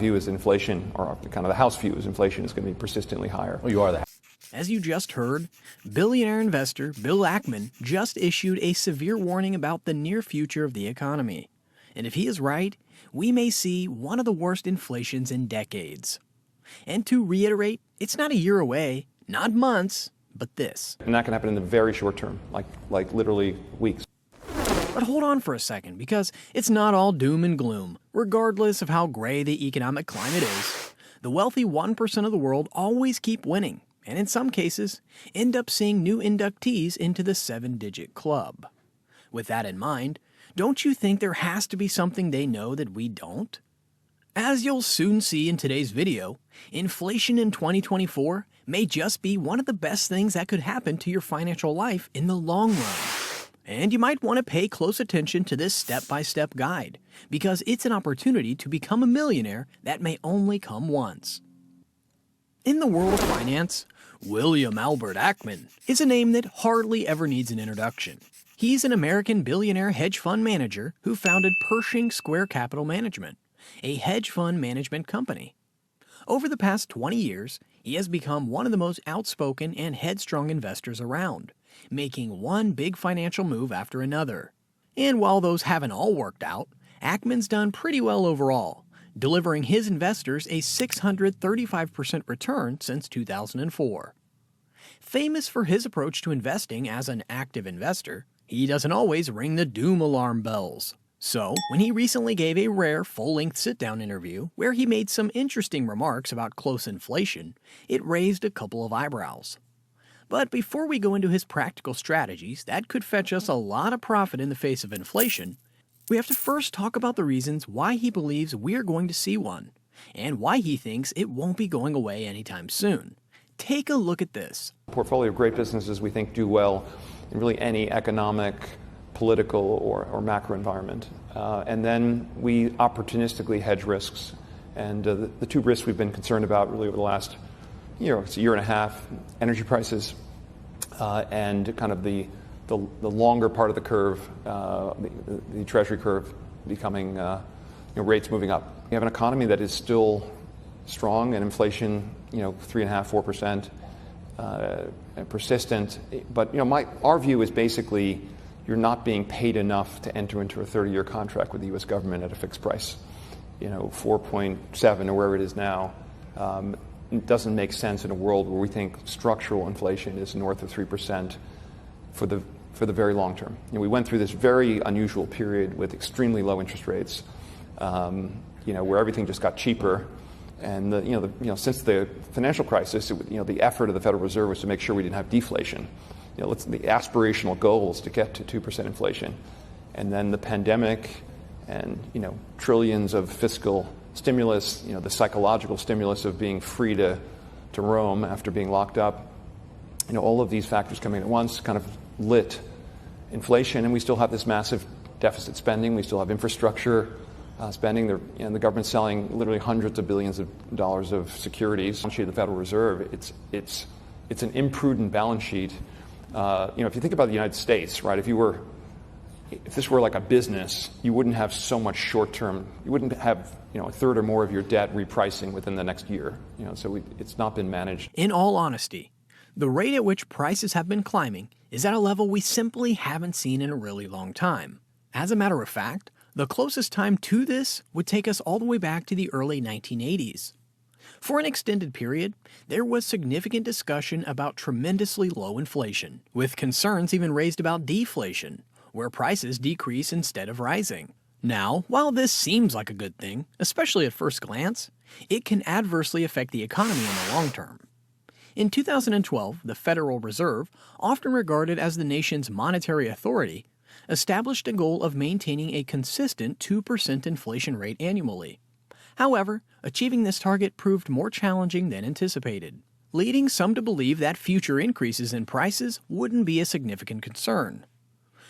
View is inflation, or kind of the house view is inflation is going to be persistently higher. Well, you are the As you just heard, billionaire investor Bill Ackman just issued a severe warning about the near future of the economy. And if he is right, we may see one of the worst inflations in decades. And to reiterate, it's not a year away, not months, but this. And that can happen in the very short term, like literally weeks. But hold on for a second, because it's not all doom and gloom. Regardless of how gray the economic climate is, the wealthy 1% of the world always keep winning, and in some cases, end up seeing new inductees into the 7-digit club. With that in mind, don't you think there has to be something they know that we don't? As you'll soon see in today's video, inflation in 2024 may just be one of the best things that could happen to your financial life in the long run. And you might want to pay close attention to this step-by-step guide, because it's an opportunity to become a millionaire that may only come once. In the world of finance, William Albert Ackman is a name that hardly ever needs an introduction. He's an American billionaire hedge fund manager who founded Pershing Square Capital Management, a hedge fund management company. Over the past 20 years, he has become one of the most outspoken and headstrong investors around, making one big financial move after another. And while those haven't all worked out, Ackman's done pretty well overall, delivering his investors a 635% return since 2004. Famous for his approach to investing as an active investor, he doesn't always ring the doom alarm bells. So, when he recently gave a rare full-length sit-down interview where he made some interesting remarks about close inflation, it raised a couple of eyebrows. But before we go into his practical strategies that could fetch us a lot of profit in the face of inflation, we have to first talk about the reasons why he believes we're going to see one, and why he thinks it won't be going away anytime soon. Take a look at this. A portfolio of great businesses we think do well in really any economic, political, or macro environment. And then we opportunistically hedge risks. And the two risks we've been concerned about really over the last it's a year and a half, energy prices and kind of the longer part of the curve, the treasury curve becoming, rates moving up. We have an economy that is still strong and inflation, 3.5%, 4%, persistent. But, our view is basically you're not being paid enough to enter into a 30-year contract with the U.S. government at a fixed price. 4.7 or wherever it is now. It doesn't make sense in a world where we think structural inflation is north of 3% for the very long term. We went through this very unusual period with extremely low interest rates, where everything just got cheaper. And since the financial crisis, the effort of the Federal Reserve was to make sure we didn't have deflation. The aspirational goal is to get to 2% inflation, and then the pandemic, and trillions of fiscal stimulus, the psychological stimulus of being free to roam after being locked up, all of these factors coming at once kind of lit inflation, and we still have this massive deficit spending. We still have infrastructure spending. The government's selling literally hundreds of billions of dollars of securities. The Federal Reserve, it's an imprudent balance sheet. If you think about the United States, right? If this were like a business, you wouldn't have so much short-term. You wouldn't have a third or more of your debt repricing within the next year. So it's not been managed. In all honesty, the rate at which prices have been climbing is at a level we simply haven't seen in a really long time. As a matter of fact, the closest time to this would take us all the way back to the early 1980s. For an extended period, there was significant discussion about tremendously low inflation, with concerns even raised about deflation, where prices decrease instead of rising. Now, while this seems like a good thing, especially at first glance, it can adversely affect the economy in the long term. In 2012, the Federal Reserve, often regarded as the nation's monetary authority, established a goal of maintaining a consistent 2% inflation rate annually. However, achieving this target proved more challenging than anticipated, leading some to believe that future increases in prices wouldn't be a significant concern.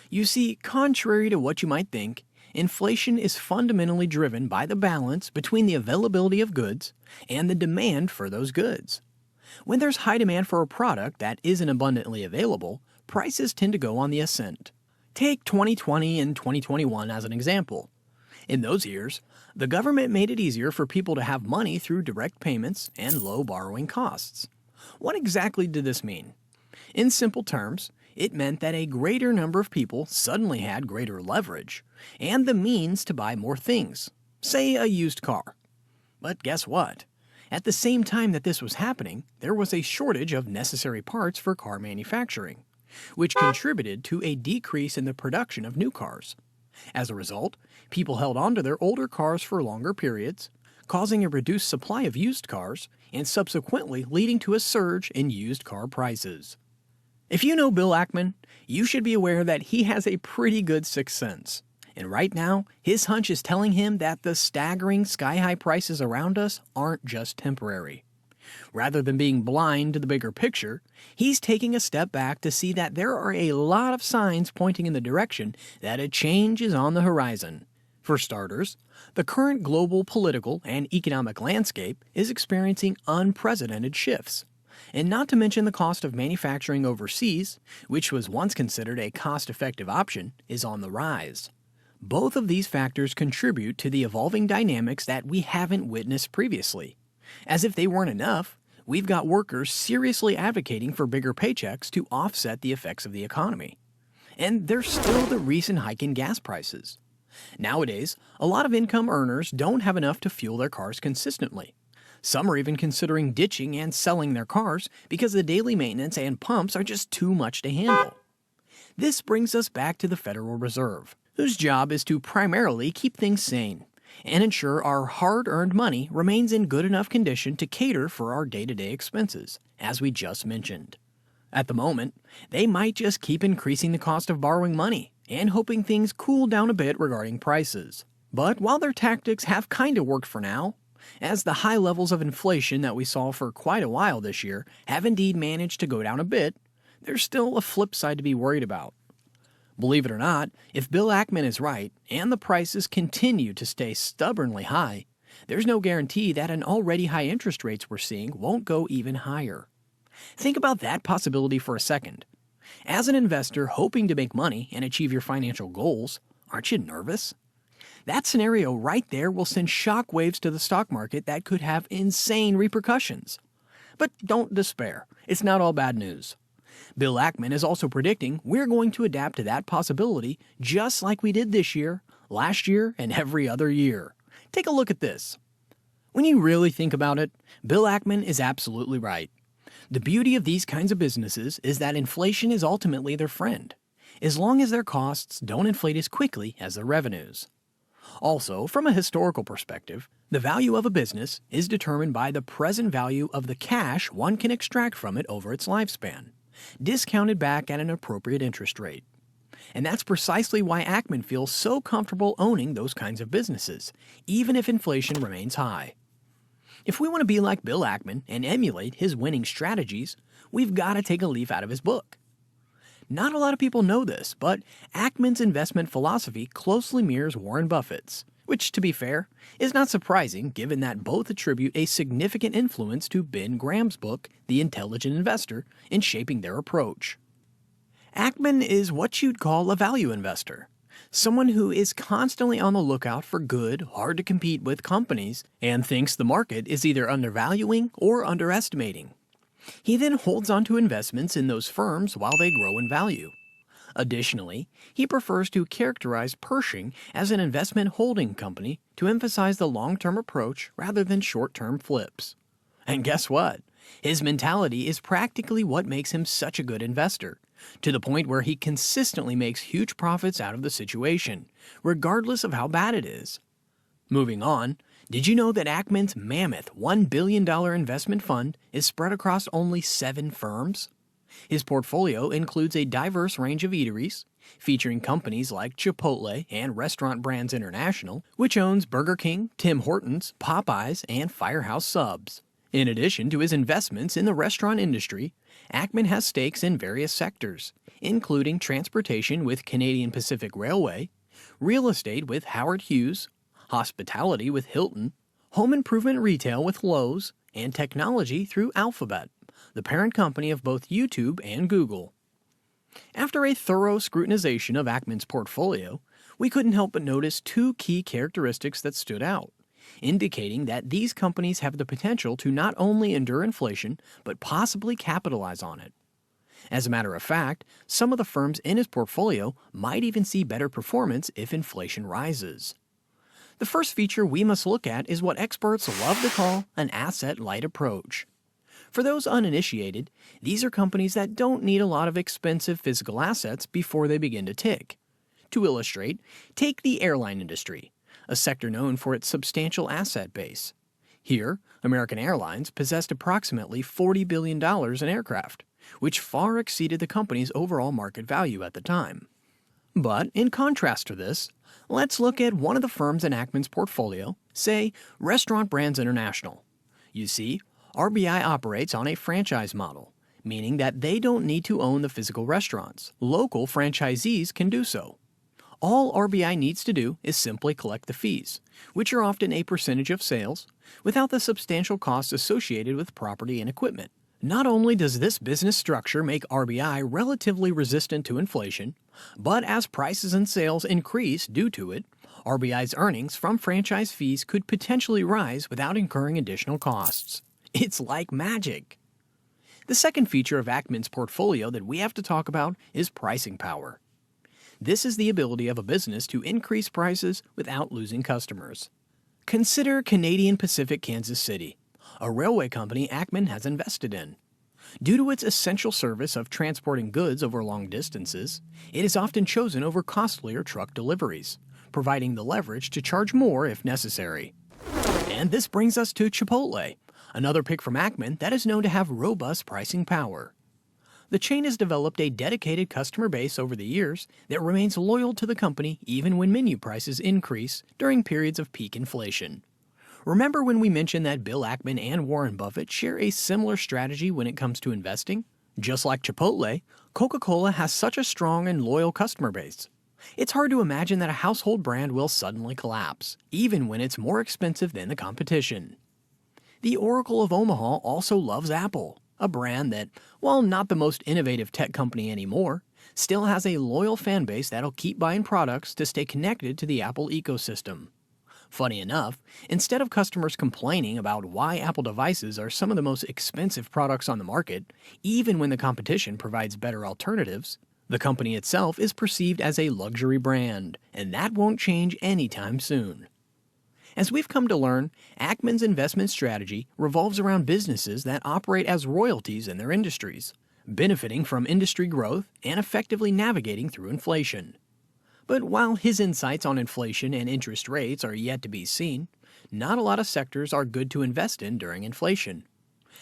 You see, contrary to what you might think, inflation is fundamentally driven by the balance between the availability of goods and the demand for those goods. When there's high demand for a product that isn't abundantly available, prices tend to go on the ascent. Take 2020 and 2021 as an example. In those years, the government made it easier for people to have money through direct payments and low borrowing costs. What exactly did this mean? In simple terms, it meant that a greater number of people suddenly had greater leverage and the means to buy more things, say a used car. But guess what? At the same time that this was happening, there was a shortage of necessary parts for car manufacturing, which contributed to a decrease in the production of new cars. As a result, people held on to their older cars for longer periods, causing a reduced supply of used cars and subsequently leading to a surge in used car prices. If you know Bill Ackman, you should be aware that he has a pretty good sixth sense. And right now, his hunch is telling him that the staggering sky-high prices around us aren't just temporary. Rather than being blind to the bigger picture, he's taking a step back to see that there are a lot of signs pointing in the direction that a change is on the horizon. For starters, the current global political and economic landscape is experiencing unprecedented shifts. And not to mention the cost of manufacturing overseas, which was once considered a cost-effective option, is on the rise. Both of these factors contribute to the evolving dynamics that we haven't witnessed previously. As if they weren't enough, we've got workers seriously advocating for bigger paychecks to offset the effects of the economy. And there's still the recent hike in gas prices. Nowadays, a lot of income earners don't have enough to fuel their cars consistently. Some are even considering ditching and selling their cars because the daily maintenance and pumps are just too much to handle. This brings us back to the Federal Reserve, whose job is to primarily keep things sane and ensure our hard-earned money remains in good enough condition to cater for our day-to-day expenses, as we just mentioned. At the moment, they might just keep increasing the cost of borrowing money and hoping things cool down a bit regarding prices. But while their tactics have kinda worked for now, as the high levels of inflation that we saw for quite a while this year have indeed managed to go down a bit, there's still a flip side to be worried about. Believe it or not, if Bill Ackman is right and the prices continue to stay stubbornly high, there's no guarantee that an already high interest rates we're seeing won't go even higher. Think about that possibility for a second. As an investor hoping to make money and achieve your financial goals, aren't you nervous? That scenario right there will send shockwaves to the stock market that could have insane repercussions. But don't despair. It's not all bad news. Bill Ackman is also predicting we're going to adapt to that possibility just like we did this year, last year, and every other year. Take a look at this. When you really think about it, Bill Ackman is absolutely right. The beauty of these kinds of businesses is that inflation is ultimately their friend, as long as their costs don't inflate as quickly as their revenues. Also, from a historical perspective, the value of a business is determined by the present value of the cash one can extract from it over its lifespan, discounted back at an appropriate interest rate. And that's precisely why Ackman feels so comfortable owning those kinds of businesses, even if inflation remains high. If we want to be like Bill Ackman and emulate his winning strategies, we've got to take a leaf out of his book. Not a lot of people know this, but Ackman's investment philosophy closely mirrors Warren Buffett's, which, to be fair, is not surprising given that both attribute a significant influence to Ben Graham's book, The Intelligent Investor, in shaping their approach. Ackman is what you'd call a value investor, someone who is constantly on the lookout for good, hard-to-compete-with companies and thinks the market is either undervaluing or underestimating. He then holds on to investments in those firms while they grow in value. Additionally, he prefers to characterize Pershing as an investment holding company to emphasize the long-term approach rather than short-term flips. And guess what? His mentality is practically what makes him such a good investor, to the point where he consistently makes huge profits out of the situation, regardless of how bad it is. Moving on, did you know that Ackman's mammoth $1 billion investment fund is spread across only 7 firms? His portfolio includes a diverse range of eateries, featuring companies like Chipotle and Restaurant Brands International, which owns Burger King, Tim Hortons, Popeyes, and Firehouse Subs. In addition to his investments in the restaurant industry, Ackman has stakes in various sectors, including transportation with Canadian Pacific Railway, real estate with Howard Hughes, hospitality with Hilton, home improvement retail with Lowe's, and technology through Alphabet, the parent company of both YouTube and Google. After a thorough scrutinization of Ackman's portfolio, we couldn't help but notice two key characteristics that stood out, indicating that these companies have the potential to not only endure inflation, but possibly capitalize on it. As a matter of fact, some of the firms in his portfolio might even see better performance if inflation rises. The first feature we must look at is what experts love to call an asset-light approach. For those uninitiated, these are companies that don't need a lot of expensive physical assets before they begin to tick. To illustrate, take the airline industry, a sector known for its substantial asset base. Here, American Airlines possessed approximately $40 billion in aircraft, which far exceeded the company's overall market value at the time. But in contrast to this, let's look at one of the firms in Ackman's portfolio, say Restaurant Brands International. You see, RBI operates on a franchise model, meaning that they don't need to own the physical restaurants. Local franchisees can do so. All RBI needs to do is simply collect the fees, which are often a percentage of sales, without the substantial costs associated with property and equipment. Not only does this business structure make RBI relatively resistant to inflation, but as prices and sales increase due to it, RBI's earnings from franchise fees could potentially rise without incurring additional costs. It's like magic. The second feature of Ackman's portfolio that we have to talk about is pricing power. This is the ability of a business to increase prices without losing customers. Consider Canadian Pacific Kansas City, a railway company Ackman has invested in. Due to its essential service of transporting goods over long distances, it is often chosen over costlier truck deliveries, providing the leverage to charge more if necessary. And this brings us to Chipotle, another pick from Ackman that is known to have robust pricing power. The chain has developed a dedicated customer base over the years that remains loyal to the company even when menu prices increase during periods of peak inflation. Remember when we mentioned that Bill Ackman and Warren Buffett share a similar strategy when it comes to investing? Just like Chipotle, Coca-Cola has such a strong and loyal customer base. It's hard to imagine that a household brand will suddenly collapse, even when it's more expensive than the competition. The Oracle of Omaha also loves Apple, a brand that, while not the most innovative tech company anymore, still has a loyal fan base that'll keep buying products to stay connected to the Apple ecosystem. Funny enough, instead of customers complaining about why Apple devices are some of the most expensive products on the market, even when the competition provides better alternatives, the company itself is perceived as a luxury brand, and that won't change anytime soon. As we've come to learn, Ackman's investment strategy revolves around businesses that operate as royalties in their industries, benefiting from industry growth and effectively navigating through inflation. But while his insights on inflation and interest rates are yet to be seen, not a lot of sectors are good to invest in during inflation.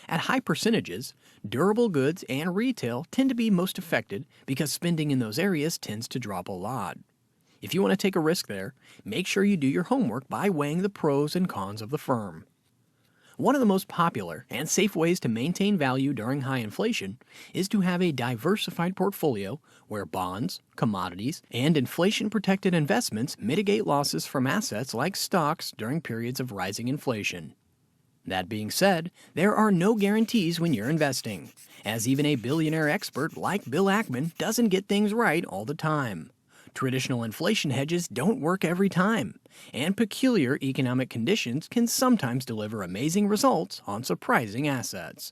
At high percentages, durable goods and retail tend to be most affected because spending in those areas tends to drop a lot. If you want to take a risk there, make sure you do your homework by weighing the pros and cons of the firm. One of the most popular and safe ways to maintain value during high inflation is to have a diversified portfolio where bonds, commodities, and inflation-protected investments mitigate losses from assets like stocks during periods of rising inflation. That being said, there are no guarantees when you're investing, as even a billionaire expert like Bill Ackman doesn't get things right all the time. Traditional inflation hedges don't work every time, and peculiar economic conditions can sometimes deliver amazing results on surprising assets.